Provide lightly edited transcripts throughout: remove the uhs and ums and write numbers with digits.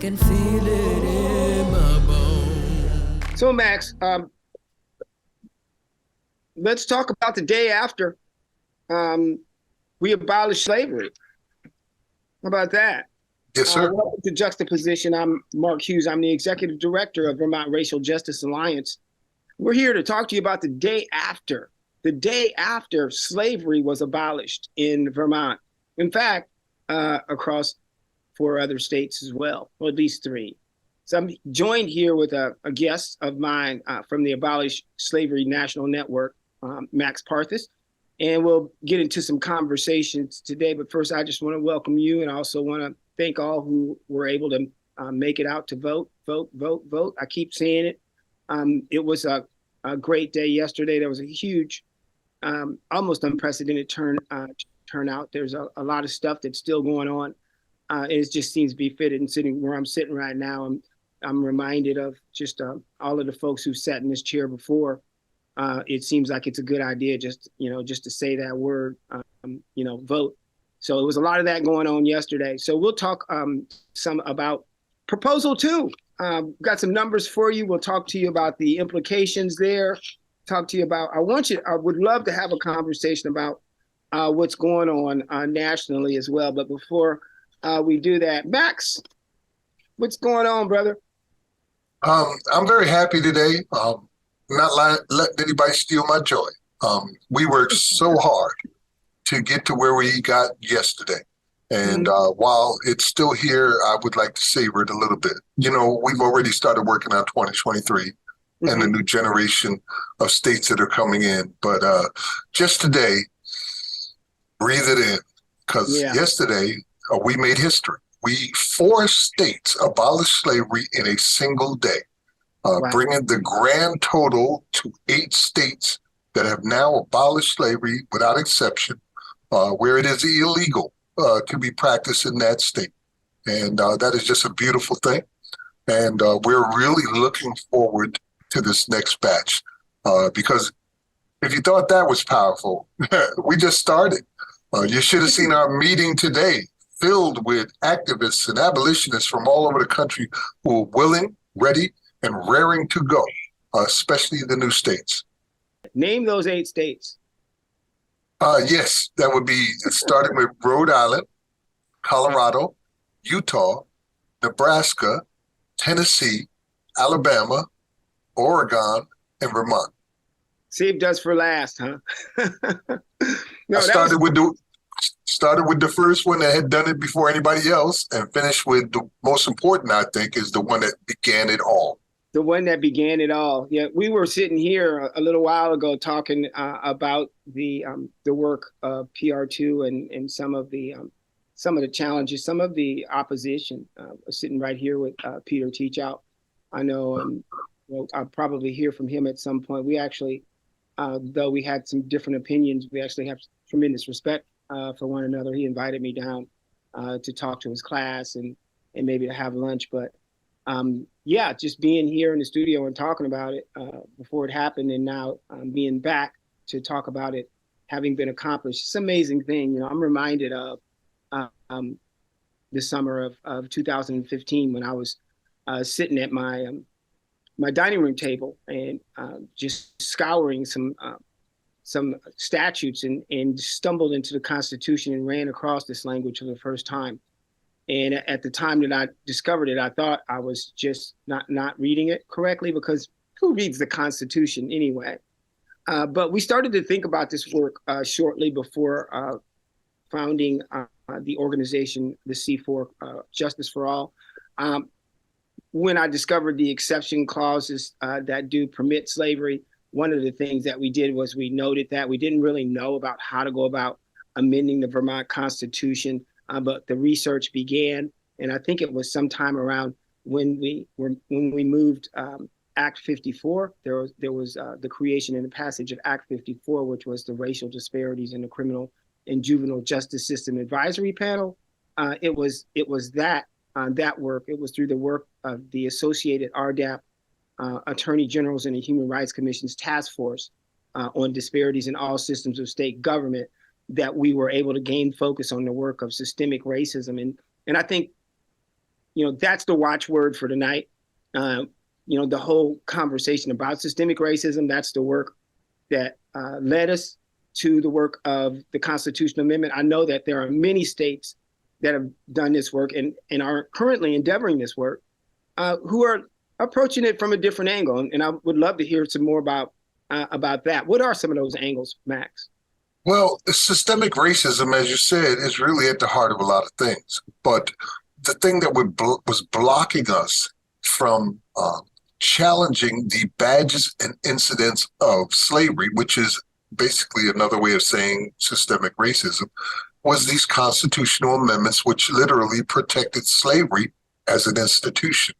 can feel it in my bones. So, Max, let's talk about the day after we abolished slavery. How about that? Yes, sir. Welcome to Juxtaposition. I'm Mark Hughes. I'm the executive director of Vermont Racial Justice Alliance. We're here to talk to you about the day after slavery was abolished in Vermont. In fact, across 4 other states as well, or at least 3. So I'm joined here with a guest of mine from the Abolish Slavery National Network, Max Parthas, and we'll get into some conversations today. But first, I just want to welcome you, and I also want to thank all who were able to make it out to vote. I keep saying it. It was a great day yesterday. There was a huge, almost unprecedented turnout. There's a lot of stuff that's still going on. It just seems to be fitted. And sitting where I'm sitting right now, I'm reminded of just all of the folks who sat in this chair before. It seems like it's a good idea just to say that word, vote. So it was a lot of that going on yesterday. So we'll talk some about Proposal 2. Got some numbers for you. We'll talk to you about the implications there. Talk to you about, I would love to have a conversation about what's going on nationally as well. But before we do that, Max, what's going on, brother? I'm very happy today. Not letting anybody steal my joy. We worked so hard to get to where we got yesterday. And while it's still here, I would like to savor it a little bit. We've already started working on 2023 and the new generation of states that are coming in. But just today, breathe it in, because yesterday we made history. 4 states abolished slavery in a single day. Bringing the grand total to 8 states that have now abolished slavery without exception, where it is illegal to be practiced in that state. And that is just a beautiful thing. And we're really looking forward to this next batch, because if you thought that was powerful, we just started. You should have seen our meeting today, filled with activists and abolitionists from all over the country who are willing, ready, and raring to go, especially the new states. Name those 8 states. Yes, that would be starting with Rhode Island, Colorado, Utah, Nebraska, Tennessee, Alabama, Oregon, and Vermont. Saved us for last, huh? I started with the first one that had done it before anybody else, and finished with the most important, I think, is the one that began it all. The one that began it all. Yeah, we were sitting here a little while ago talking about the work of PR2 and some of the challenges, some of the opposition. Sitting right here with Peter Teachout. I know I'll probably hear from him at some point. We actually, though we had some different opinions, we actually have tremendous respect for one another. He invited me down to talk to his class and maybe to have lunch, but just being here in the studio and talking about it before it happened, and now being back to talk about it having been accomplished. It's an amazing thing. I'm reminded of the summer of 2015 when I was sitting at my dining room table and just scouring some statutes and stumbled into the Constitution and ran across this language for the first time. And at the time that I discovered it, I thought I was just not reading it correctly, because who reads the Constitution anyway? But we started to think about this work shortly before founding the organization, the C4, Justice for All. When I discovered the exception clauses that do permit slavery, one of the things that we did was we noted that we didn't really know about how to go about amending the Vermont Constitution. But the research began, and I think it was sometime around when we moved Act 54. There was the creation and the passage of Act 54, which was the Racial Disparities in the Criminal and Juvenile Justice System Advisory Panel. It was that work. It was through the work of the Associated RDAP Attorney Generals and the Human Rights Commission's Task Force on Disparities in All Systems of State Government that we were able to gain focus on the work of systemic racism. And I think that's the watchword for tonight. The whole conversation about systemic racism, that's the work that led us to the work of the Constitutional Amendment. I know that there are many states that have done this work and are currently endeavoring this work, who are approaching it from a different angle. And I would love to hear some more about that. What are some of those angles, Max? Well, systemic racism, as you said, is really at the heart of a lot of things. But the thing that was blocking us from challenging the badges and incidents of slavery, which is basically another way of saying systemic racism, was these constitutional amendments which literally protected slavery as an institution.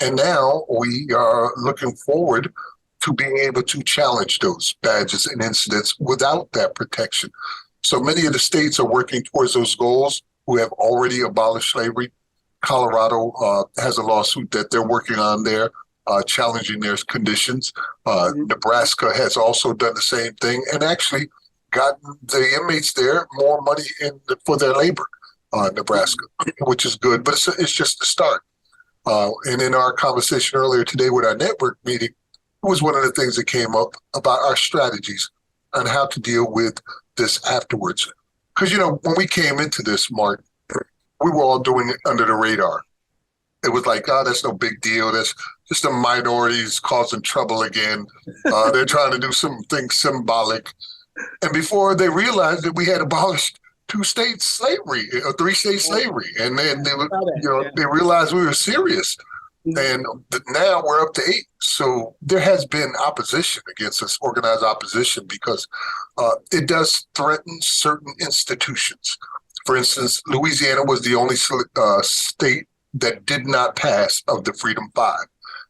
And now we are looking forward to being able to challenge those badges and incidents without that protection. So many of the states are working towards those goals who have already abolished slavery. Colorado has a lawsuit that they're working on there, challenging their conditions. Nebraska has also done the same thing and actually gotten the inmates there more money for their labor, Nebraska, which is good, but it's just the start. And in our conversation earlier today with our network meeting, it was one of the things that came up about our strategies on how to deal with this afterwards. Because, when we came into this, Mark, we were all doing it under the radar. It was like, oh, that's no big deal. That's just the minorities causing trouble again. They're trying to do something symbolic. And before they realized that we had abolished 2-state slavery or 3-state slavery. And then they realized we were serious. And now we're up to 8. So there has been opposition against us, organized opposition, because it does threaten certain institutions. For instance, Louisiana was the only state that did not pass of the Freedom Five.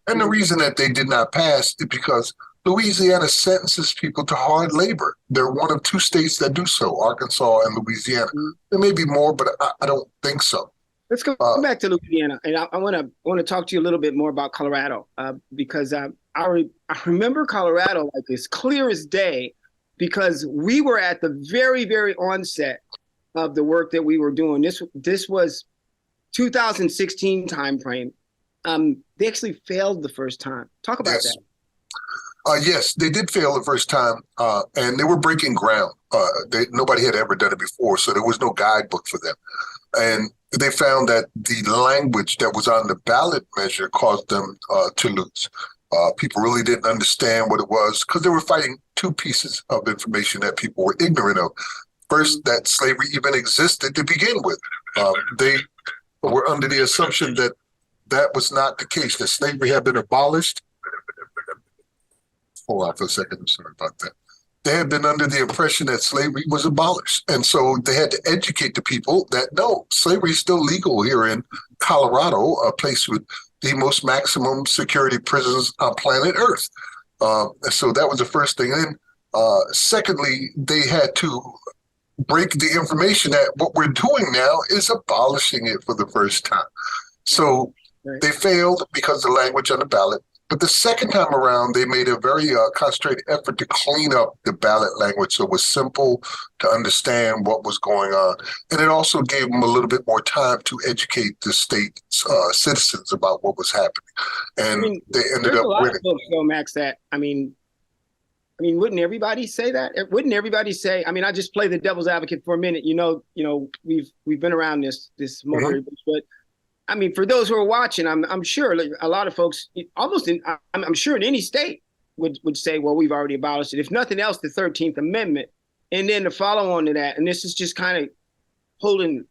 And the reason that they did not pass is because Louisiana sentences people to hard labor. They're one of 2 states that do so, Arkansas and Louisiana. There may be more, but I don't think so. Let's go back to Louisiana, and I want to talk to you a little bit more about Colorado, because I remember Colorado like as clear as day, because we were at the very, very onset of the work that we were doing. This was 2016 timeframe. They actually failed the first time. Talk about that. Yes, they did fail the first time, and they were breaking ground. Nobody had ever done it before, so there was no guidebook for them. And they found that the language that was on the ballot measure caused them to lose. People really didn't understand what it was because they were fighting 2 pieces of information that people were ignorant of. First, that slavery even existed to begin with. They were under the assumption that that was not the case, that slavery had been abolished. Hold on for a second, I'm sorry about that. They had been under the impression that slavery was abolished. And so they had to educate the people that no, slavery is still legal here in Colorado, a place with the most maximum security prisons on planet Earth. So that was the first thing. And then secondly, they had to break the information that what we're doing now is abolishing it for the first time. So they failed because of the language on the ballot. But the second time around, they made a very concentrated effort to clean up the ballot language so it was simple to understand what was going on. And it also gave them a little bit more time to educate the state citizens about what was happening. And they ended up winning. Folks know, Max, that, I mean, wouldn't everybody say that? Wouldn't everybody say, I just play the devil's advocate for a minute. We've been around this mulberry bush, but for those who are watching, I'm sure a lot of folks, I'm sure in any state would say, well, we've already abolished it. If nothing else, the 13th Amendment. And then to follow on to that, and this is just kind of holding,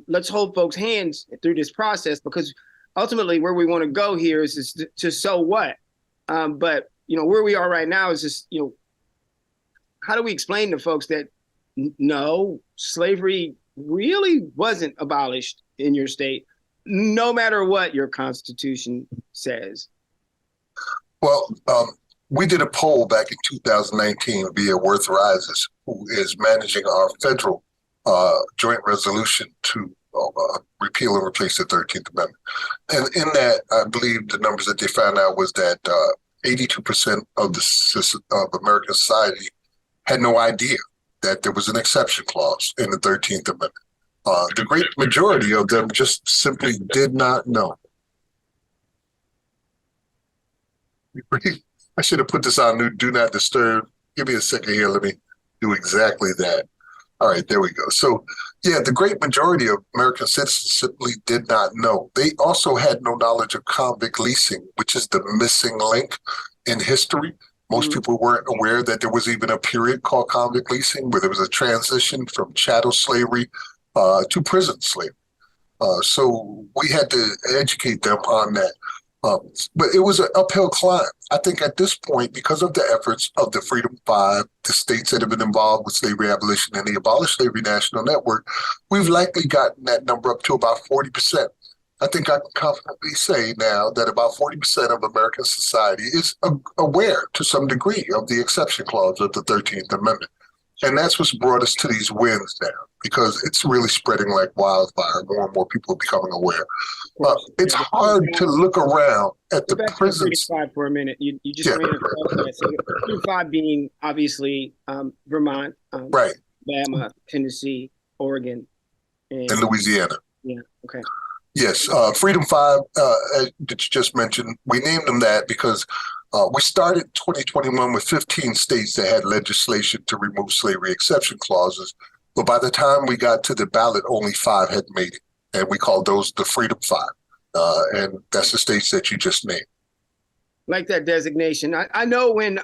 let's hold folks' hands through this process, because ultimately where we want to go here is to so what? But, where we are right now is just, how do we explain to folks that no, slavery really wasn't abolished in your state, no matter what your Constitution says? Well, we did a poll back in 2019 via Worth Rises, who is managing our federal joint resolution to repeal and replace the 13th Amendment. And in that, I believe the numbers that they found out was that 82% of American society had no idea that there was an exception clause in the 13th Amendment. The great majority of them just simply did not know. I should have put this on do not disturb. Give me a second here. Let me do exactly that. All right, there we go. So, yeah, the great majority of American citizens simply did not know. They also had no knowledge of convict leasing, which is the missing link in history. Most people weren't aware that there was even a period called convict leasing where there was a transition from chattel slavery to prison slavery. So we had to educate them on that. But it was an uphill climb. I think at this point, because of the efforts of the Freedom Five, the states that have been involved with slavery abolition, and the Abolish Slavery National Network, we've likely gotten that number up to about 40%. I think I can confidently say now that about 40% of American society is aware to some degree of the exception clause of the 13th Amendment. And that's what's brought us to these wins now, because it's really spreading like wildfire. More and more people are becoming aware. It's hard to look around at the prisons. Freedom 5 for a minute. You just ran across that. So Freedom 5 being obviously Vermont, right, Alabama, Tennessee, Oregon, and Louisiana. Yeah. Okay. Yes, Freedom 5 that you just mentioned. We named them that because we started 2021 with 15 states that had legislation to remove slavery exception clauses. But by the time we got to the ballot, only 5 had made it. And we called those the Freedom 5. And that's the states that you just named. Like that designation. I know when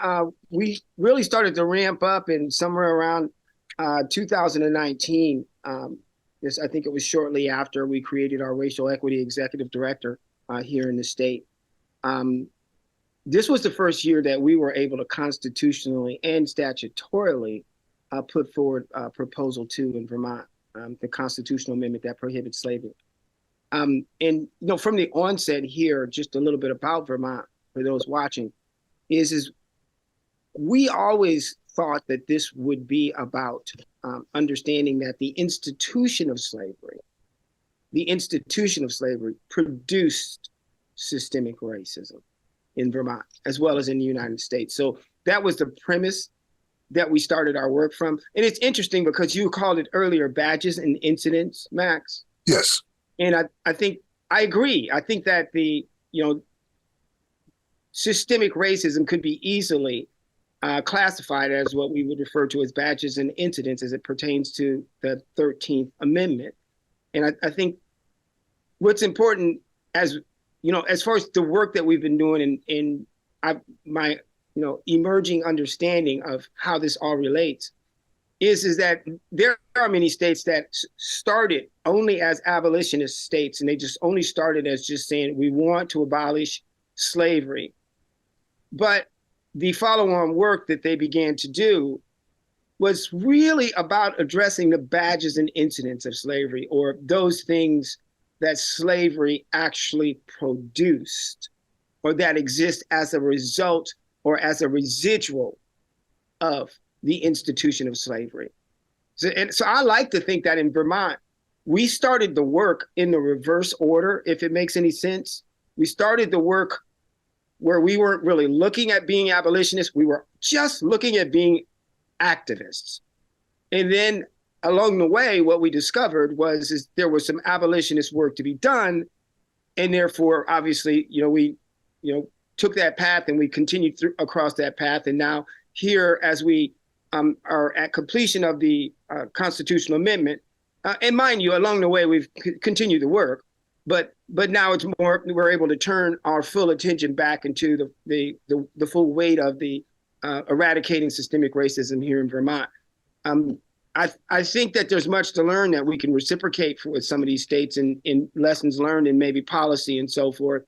we really started to ramp up in somewhere around 2019, I think it was shortly after we created our racial equity executive director here in the state. This was the first year that we were able to constitutionally and statutorily put forward Proposal 2 in Vermont, the constitutional amendment that prohibits slavery. And from the onset here, just a little bit about Vermont for those watching, is we always thought that this would be about understanding that the institution of slavery produced systemic racism in Vermont, as well as in the United States. So that was the premise that we started our work from. And it's interesting because you called it earlier badges and incidents, Max. Yes. And I think I agree. I think that the systemic racism could be easily classified as what we would refer to as badges and incidents as it pertains to the 13th Amendment. And I think what's important as far as the work that we've been doing in my emerging understanding of how this all relates is that there are many states that started only as abolitionist states, and they just only started as just saying, we want to abolish slavery. But the follow-on work that they began to do was really about addressing the badges and incidents of slavery, or those things that slavery actually produced, or that exist as a result or as a residual of the institution of slavery. So I like to think that in Vermont, we started the work in the reverse order, if it makes any sense. We started the work where we weren't really looking at being abolitionists. We were just looking at being activists. And then along the way, what we discovered is there was some abolitionist work to be done. And therefore, obviously, we took that path and we continued across that path. And now here, as we are at completion of the constitutional amendment, and mind you, along the way, we've continued the work, but now it's more, we're able to turn our full attention back into the full weight of the eradicating systemic racism here in Vermont. I think that there's much to learn that we can reciprocate with some of these states in lessons learned and maybe policy and so forth.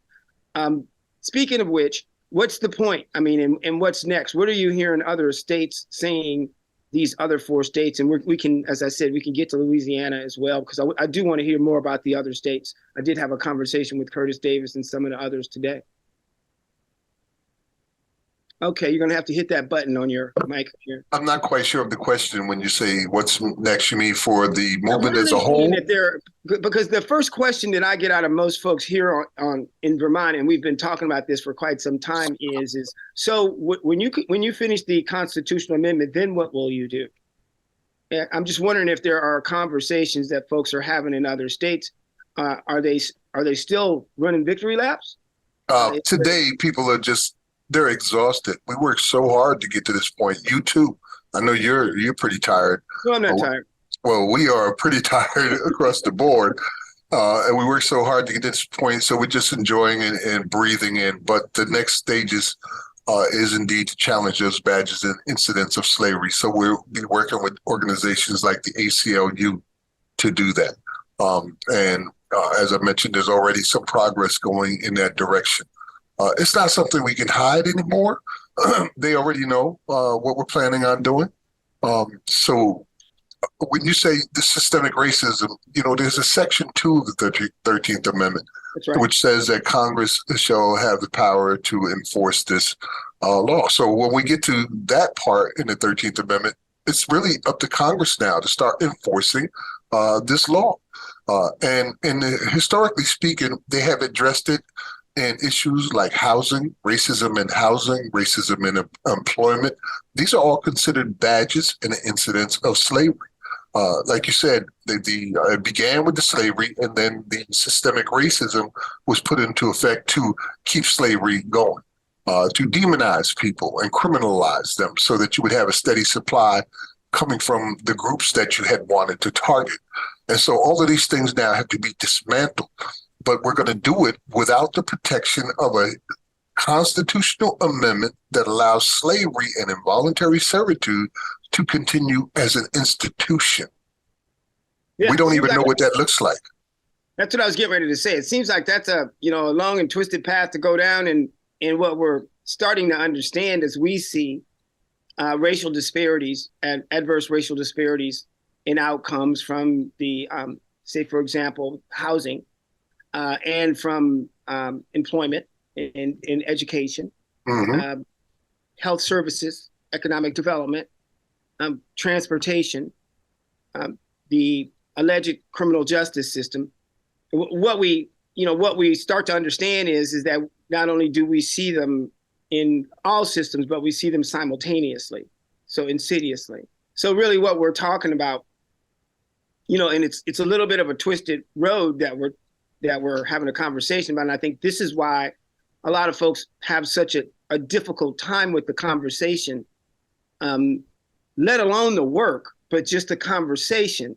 Speaking of which, what's the point? I mean, and what's next? What are you hearing other states saying, these other 4 states? And we can, as I said, we can get to Louisiana as well, because I do want to hear more about the other states. I did have a conversation with Curtis Davis and some of the others today. Okay, you're going to have to hit that button on your mic here. I'm not quite sure of the question when you say what's next. You mean for the movement as a whole? Because the first question that I get out of most folks here in Vermont, and we've been talking about this for quite some time, is so when you finish the constitutional amendment, then what will you do? I'm just wondering if there are conversations that folks are having in other states. Are they still running victory laps? Today, people are they're exhausted. We worked so hard to get to this point. You too. I know you're pretty tired. No, I'm not tired. Well, we are pretty tired across the board. And we worked so hard to get to this point. So we're just enjoying and breathing in. But the next stages is indeed to challenge those badges and incidents of slavery. So we'll be working with organizations like the ACLU to do that. And as I mentioned, there's already some progress going in that direction. It's not something we can hide anymore. They already know what we're planning on doing. So when you say the systemic racism, there's a section 2 of the 13th Amendment, right, which says that Congress shall have the power to enforce this law. So when we get to that part in the 13th Amendment, it's really up to Congress now to start enforcing this law. And historically speaking, they have addressed it in issues like housing, racism in housing, racism in employment. These are all considered badges and incidents of slavery. Like you said, it began with the slavery, and then the systemic racism was put into effect to keep slavery going, to demonize people and criminalize them so that you would have a steady supply coming from the groups that you had wanted to target. And so all of these things now have to be dismantled, but we're going to do it without the protection of a constitutional amendment that allows slavery and involuntary servitude to continue as an institution. Yeah, we don't even know what that looks like. That's what I was getting ready to say. It seems like that's a long and twisted path to go down, and what we're starting to understand as we see racial disparities and adverse racial disparities in outcomes from the, say, for example, housing and from employment in education, health services, economic development, transportation, the alleged criminal justice system. What we start to understand is that not only do we see them in all systems, but we see them simultaneously, so insidiously. So really what we're talking about, and it's a little bit of a twisted road that we're having a conversation about. And I think this is why a lot of folks have such a difficult time with the conversation, let alone the work, but just the conversation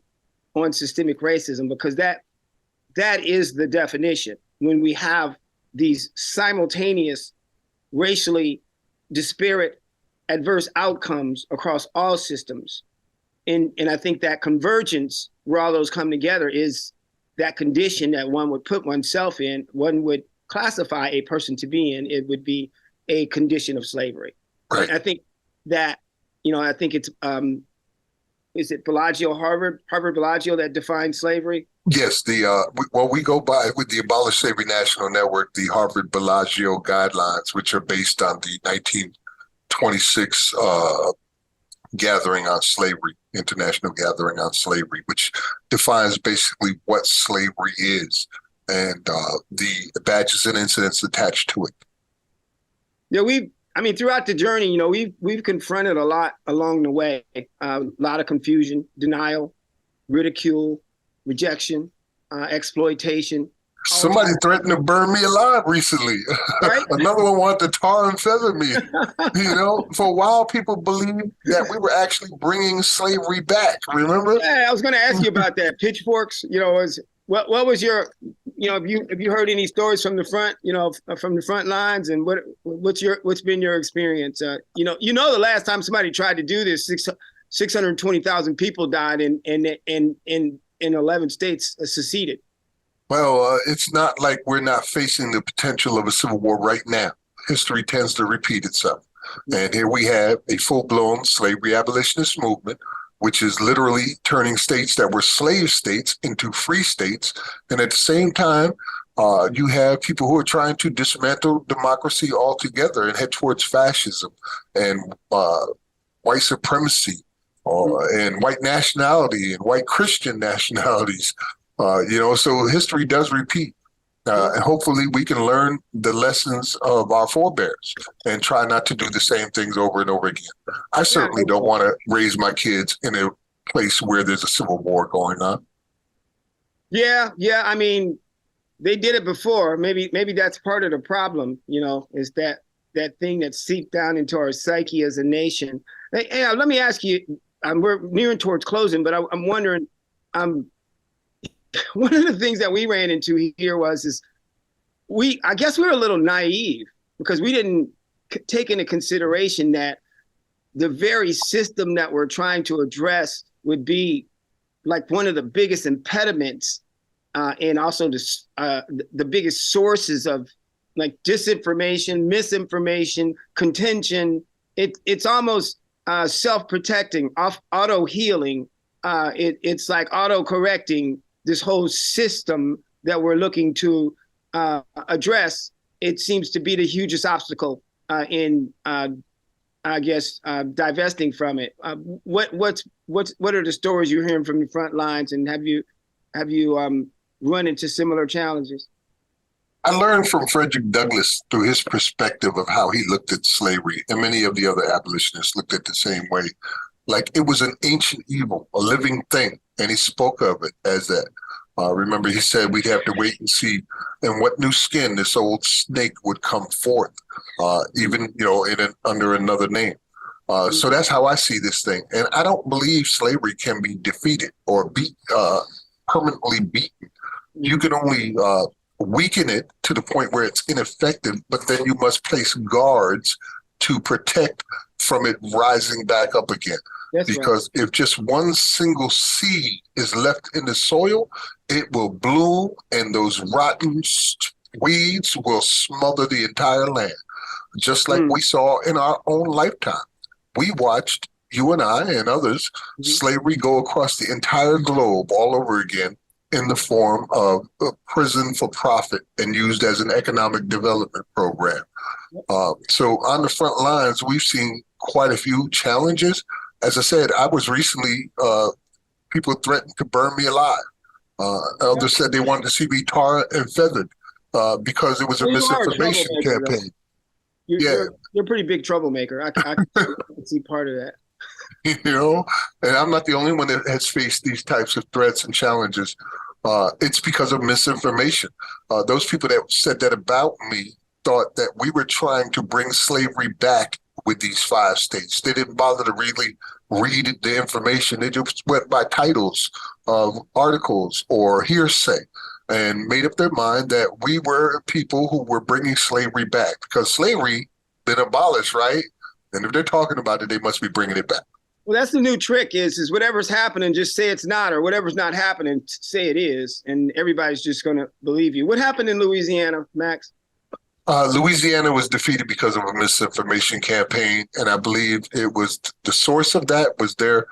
on systemic racism, because that is the definition. When we have these simultaneous racially disparate adverse outcomes across all systems. And I think that convergence, where all those come together, is that condition that one would put oneself in, one would classify a person to be in. It would be a condition of slavery. Right. I think that, I think it's, is it Harvard Bellagio that defines slavery? Yes, we go by with the Abolish Slavery National Network, the Harvard Bellagio guidelines, which are based on the 1926 gathering on slavery, International Gathering on Slavery, which defines basically what slavery is and the badges and incidents attached to it. Yeah, throughout the journey, we've confronted a lot along the way, a lot of confusion, denial, ridicule, rejection, exploitation. Somebody threatened to burn me alive recently. Right? Another one wanted to tar and feather me. For a while, people believed that we were actually bringing slavery back. Remember? Yeah, I was going to ask you about that. Pitchforks. What was your? Have you heard any stories from the front? From the front lines, and what's been your experience? The last time somebody tried to do this, 620,000 people died, in 11 states seceded. Well, it's not like we're not facing the potential of a civil war right now. History tends to repeat itself. And here we have a full-blown slavery abolitionist movement, which is literally turning states that were slave states into free states. And at the same time, you have people who are trying to dismantle democracy altogether and head towards fascism and white supremacy and white nationality and white Christian nationalities. So history does repeat. And hopefully we can learn the lessons of our forebears and try not to do the same things over and over again. I certainly don't want to raise my kids in a place where there's a civil war going on. Yeah. I mean, they did it before. Maybe that's part of the problem. Is that thing that seeped down into our psyche as a nation. Hey, let me ask you. We're nearing towards closing, but I'm wondering. One of the things that we ran into here is I guess we were a little naive because we didn't take into consideration that the very system that we're trying to address would be like one of the biggest impediments and also the biggest sources of like disinformation, misinformation, contention. It's almost self-protecting, auto-healing. It's like auto-correcting this whole system that we're looking to address. It seems to be the hugest obstacle in, I guess, divesting from it. What are the stories you're hearing from the front lines, and have you run into similar challenges? I learned from Frederick Douglass through his perspective of how he looked at slavery, and many of the other abolitionists looked at it the same way. Like it was an ancient evil, a living thing, and he spoke of it as that. Remember, he said we'd have to wait and see in what new skin this old snake would come forth, even under another name. So that's how I see this thing, and I don't believe slavery can be defeated or permanently beaten. You can only weaken it to the point where it's ineffective, but then you must place guards to protect from it rising back up again. That's because right. If just one single seed is left in the soil, it will bloom and those rotten weeds will smother the entire land. Just like we saw in our own lifetime. We watched, you and I and others, slavery go across the entire globe all over again in the form of a prison for profit and used as an economic development program. So on the front lines, we've seen quite a few challenges. As I said, I was recently, people threatened to burn me alive. Elders said they wanted to see me tarred and feathered because it was a misinformation campaign. You're a pretty big troublemaker. I can see part of that. And I'm not the only one that has faced these types of threats and challenges. It's because of misinformation. Those people that said that about me thought that we were trying to bring slavery back with these 5 states. They didn't bother to really read the information. They just went by titles of articles or hearsay and made up their mind that we were people who were bringing slavery back because slavery been abolished, right? And if they're talking about it, they must be bringing it back. Well, that's the new trick is whatever's happening, just say it's not, or whatever's not happening, say it is, and everybody's just going to believe you. What happened in Louisiana, Max? Louisiana was defeated because of a misinformation campaign, and I believe it was the source of that was their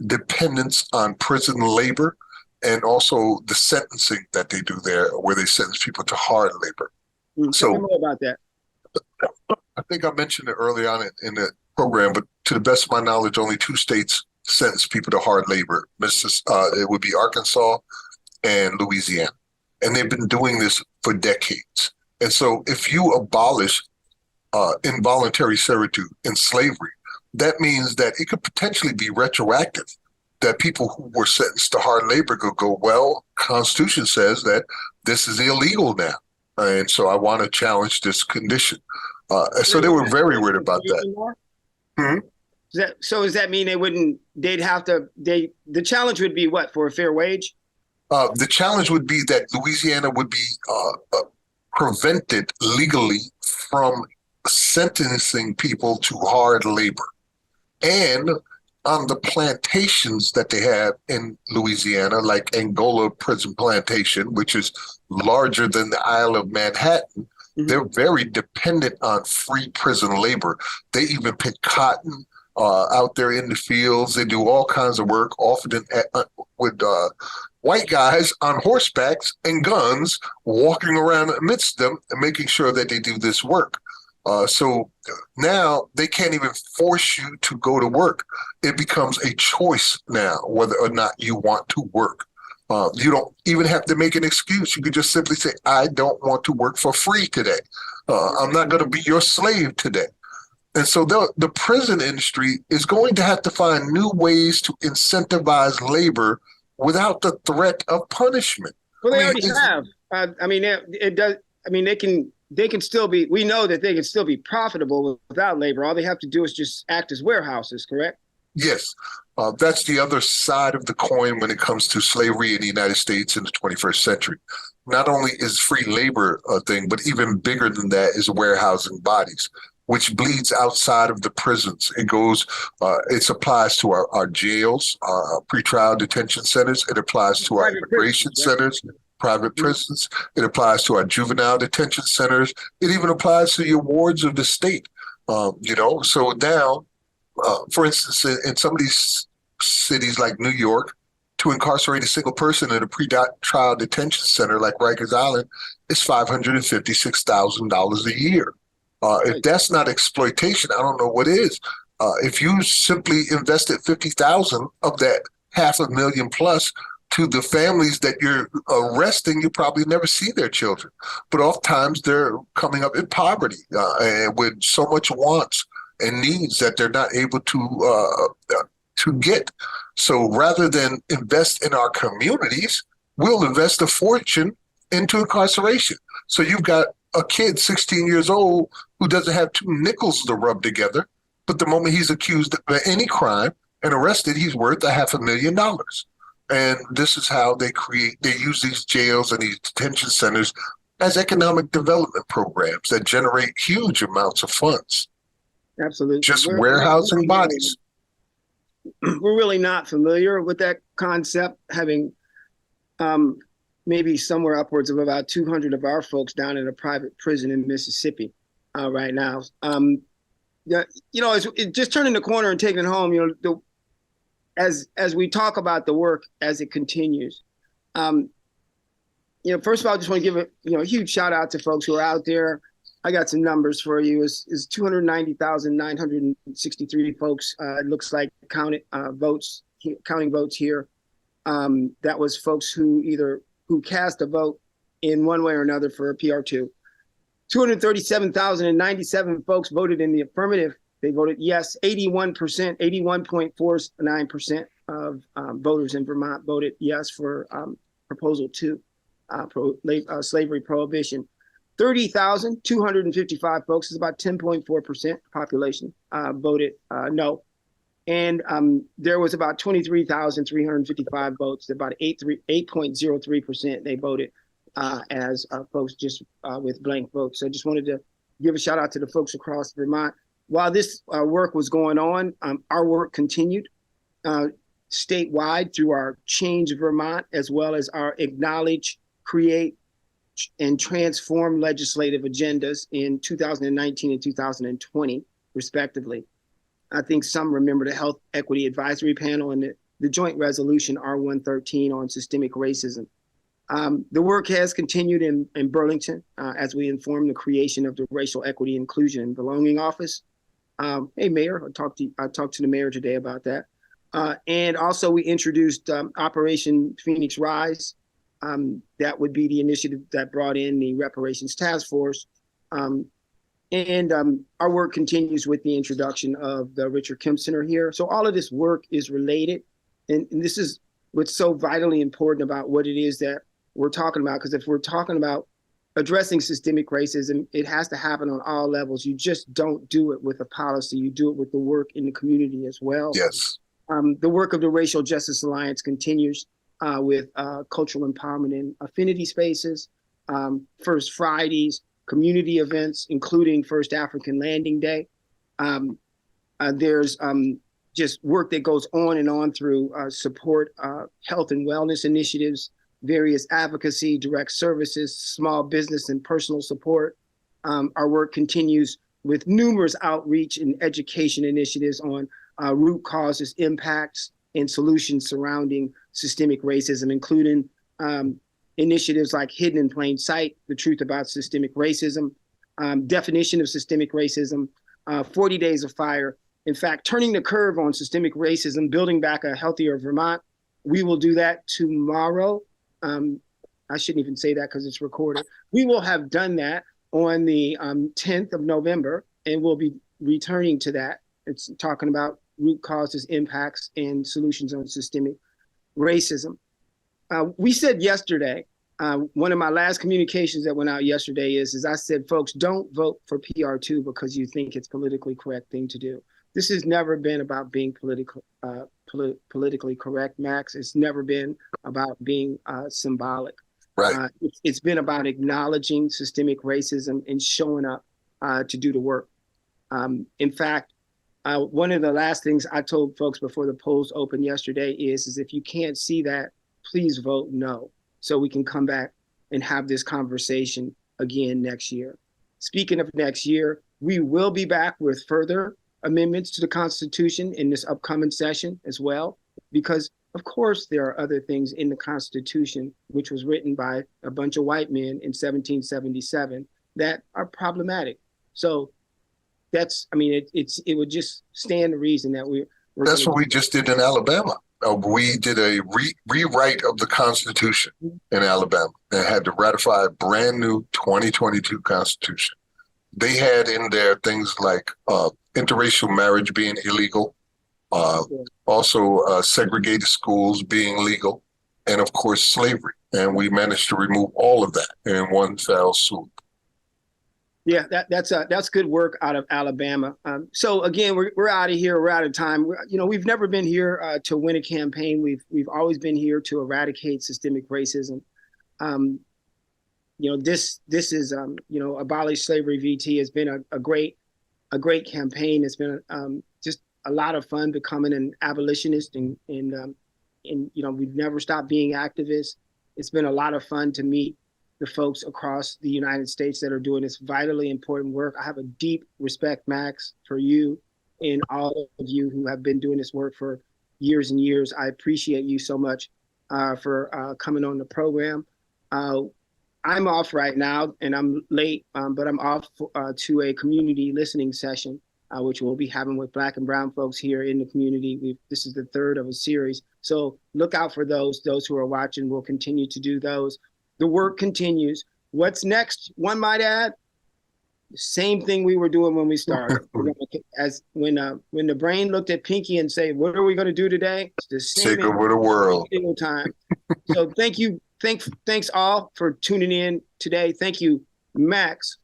dependence on prison labor and also the sentencing that they do there, where they sentence people to hard labor. Tell me more about that. I think I mentioned it early on in the program, but to the best of my knowledge, only 2 states sentence people to hard labor. It would be Arkansas and Louisiana, and they've been doing this for decades. And so if you abolish involuntary servitude in slavery, that means that it could potentially be retroactive, that people who were sentenced to hard labor could go, well, Constitution says that this is illegal now. And so I want to challenge this condition. So they were very worried about that. So does that mean the challenge would be what, for a fair wage? The challenge would be that Louisiana would be prevented legally from sentencing people to hard labor. And on the plantations that they have in Louisiana, like Angola Prison Plantation, which is larger than the Isle of Manhattan, they're very dependent on free prison labor. They even pick cotton out there in the fields. They do all kinds of work, often with white guys on horsebacks and guns walking around amidst them and making sure that they do this work. So now they can't even force you to go to work. It becomes a choice now whether or not you want to work. You don't even have to make an excuse. You can just simply say, I don't want to work for free today. I'm not going to be your slave today. And so the prison industry is going to have to find new ways to incentivize labor without the threat of punishment. Well, I they mean, already have. I mean, it does. I mean, they can still be. We know that they can still be profitable without labor. All they have to do is just act as warehouses. Correct? yes, that's the other side of the coin when it comes to slavery in the United States in the 21st century. Not only is free labor a thing, but even bigger than that is warehousing bodies, which bleeds outside of the prisons. It applies to our jails, our pretrial detention centers. It applies to our Private immigration prisons, right? centers, private Mhm. prisons. It applies to our juvenile detention centers. It even applies to the wards of the state. So now, for instance, in some of these cities like New York, to incarcerate a single person in a pre-trial detention center like Rikers Island is $556,000 a year. If Right. that's not exploitation, I don't know what is. If you simply invested 50,000 of that half a million plus to the families that you're arresting, you probably never see their children. But oftentimes they're coming up in poverty and with so much wants and needs that they're not able to get. So rather than invest in our communities, we'll invest a fortune into incarceration. So you've got a kid 16 years old who doesn't have two nickels to rub together, but the moment he's accused of any crime and arrested, he's worth $500,000. And this is how they use these jails and these detention centers as economic development programs that generate huge amounts of funds. Absolutely. Just warehousing bodies. We're really not familiar with that concept, having maybe somewhere upwards of about 200 of our folks down in a private prison in Mississippi right now. Just turning the corner and taking it home, as we talk about the work as it continues, first of all, I just want to give a huge shout out to folks who are out there. I got some numbers for you. Is 290,963 folks. It looks like counting votes here. That was folks who cast a vote in one way or another for a PR2. 237,097 folks voted in the affirmative. They voted yes. 81.49% of voters in Vermont voted yes for Proposal 2, slavery prohibition. 30,255 folks, is about 10.4% population, voted no. And there was about 23,355 votes, about 8.03%. They voted as folks just with blank votes. So I just wanted to give a shout out to the folks across Vermont. While this work was going on, our work continued statewide through our Change Vermont, as well as our Acknowledge, Create, and Transform legislative agendas in 2019 and 2020, respectively. I think some remember the Health Equity Advisory Panel and the Joint Resolution R113 on systemic racism. The work has continued in Burlington as we inform the creation of the Racial Equity, Inclusion, and Belonging Office. Hey, Mayor, I talked to the mayor today about that. And also we introduced Operation Phoenix Rise. That would be the initiative that brought in the Reparations Task Force. And our work continues with the introduction of the Richard Kemp Center here. So all of this work is related. And this is what's so vitally important about what it is that we're talking about. Because if we're talking about addressing systemic racism, it has to happen on all levels. You just don't do it with a policy. You do it with the work in the community as well. Yes. The work of the Racial Justice Alliance continues with cultural empowerment in affinity spaces, First Fridays, community events, including First African Landing Day. There's just work that goes on and on through support health and wellness initiatives, various advocacy, direct services, small business and personal support. Our work continues with numerous outreach and education initiatives on root causes, impacts, and solutions surrounding systemic racism, including initiatives like Hidden in Plain Sight, the truth about systemic racism, definition of systemic racism, 40 Days of Fire. In fact, turning the curve on systemic racism, building back a healthier Vermont. We will do that tomorrow. I shouldn't even say that because it's recorded. We will have done that on the 10th of November, and we'll be returning to that. It's talking about root causes, impacts, and solutions on systemic racism. We said yesterday, one of my last communications that went out yesterday is I said, folks, don't vote for PR2 because you think it's politically correct thing to do. This has never been about being politically correct, Max. It's never been about being symbolic. Right. It's been about acknowledging systemic racism and showing up to do the work. In fact, one of the last things I told folks before the polls opened yesterday is if you can't see that, please vote no, so we can come back and have this conversation again next year. Speaking of next year, we will be back with further amendments to the Constitution in this upcoming session as well, because of course there are other things in the Constitution, which was written by a bunch of white men in 1777, that are problematic. So that's, I mean, it would just stand to reason that we're That's what we just did in Alabama. We did a rewrite of the Constitution in Alabama and had to ratify a brand new 2022 Constitution. They had in there things like interracial marriage being illegal, also segregated schools being legal, and of course slavery. And we managed to remove all of that in one fell swoop. Yeah, that's good work out of Alabama. So again, we're out of here. We're out of time. We've never been here to win a campaign. We've always been here to eradicate systemic racism. This is Abolish Slavery VT has been a great campaign. It's been just a lot of fun becoming an abolitionist, and we've never stopped being activists. It's been a lot of fun to meet the folks across the United States that are doing this vitally important work. I have a deep respect, Max, for you and all of you who have been doing this work for years and years. I appreciate you so much for coming on the program. I'm off right now and I'm late, but I'm off to a community listening session, which we'll be having with Black and Brown folks here in the community. This is the third of a series. So look out for those who are watching. We'll continue to do those. The work continues. What's next? One might add, the same thing we were doing when we started. As when the brain looked at Pinky and said, "What are we going to do today?" It's the same. Take over the world. Single time. So thank you, thanks all for tuning in today. Thank you, Max,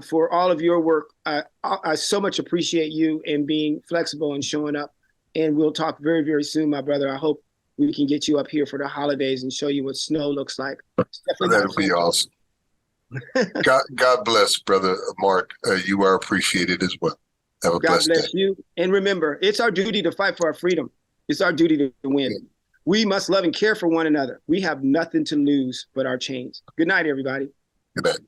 for all of your work. I so much appreciate you and being flexible and showing up. And we'll talk very, very soon, my brother. I hope we can get you up here for the holidays and show you what snow looks like. That'd be awesome. God bless, brother Mark. You are appreciated as well. Have a blessed day. God bless you. And remember, it's our duty to fight for our freedom. It's our duty to win. We must love and care for one another. We have nothing to lose but our chains. Good night, everybody. Good night.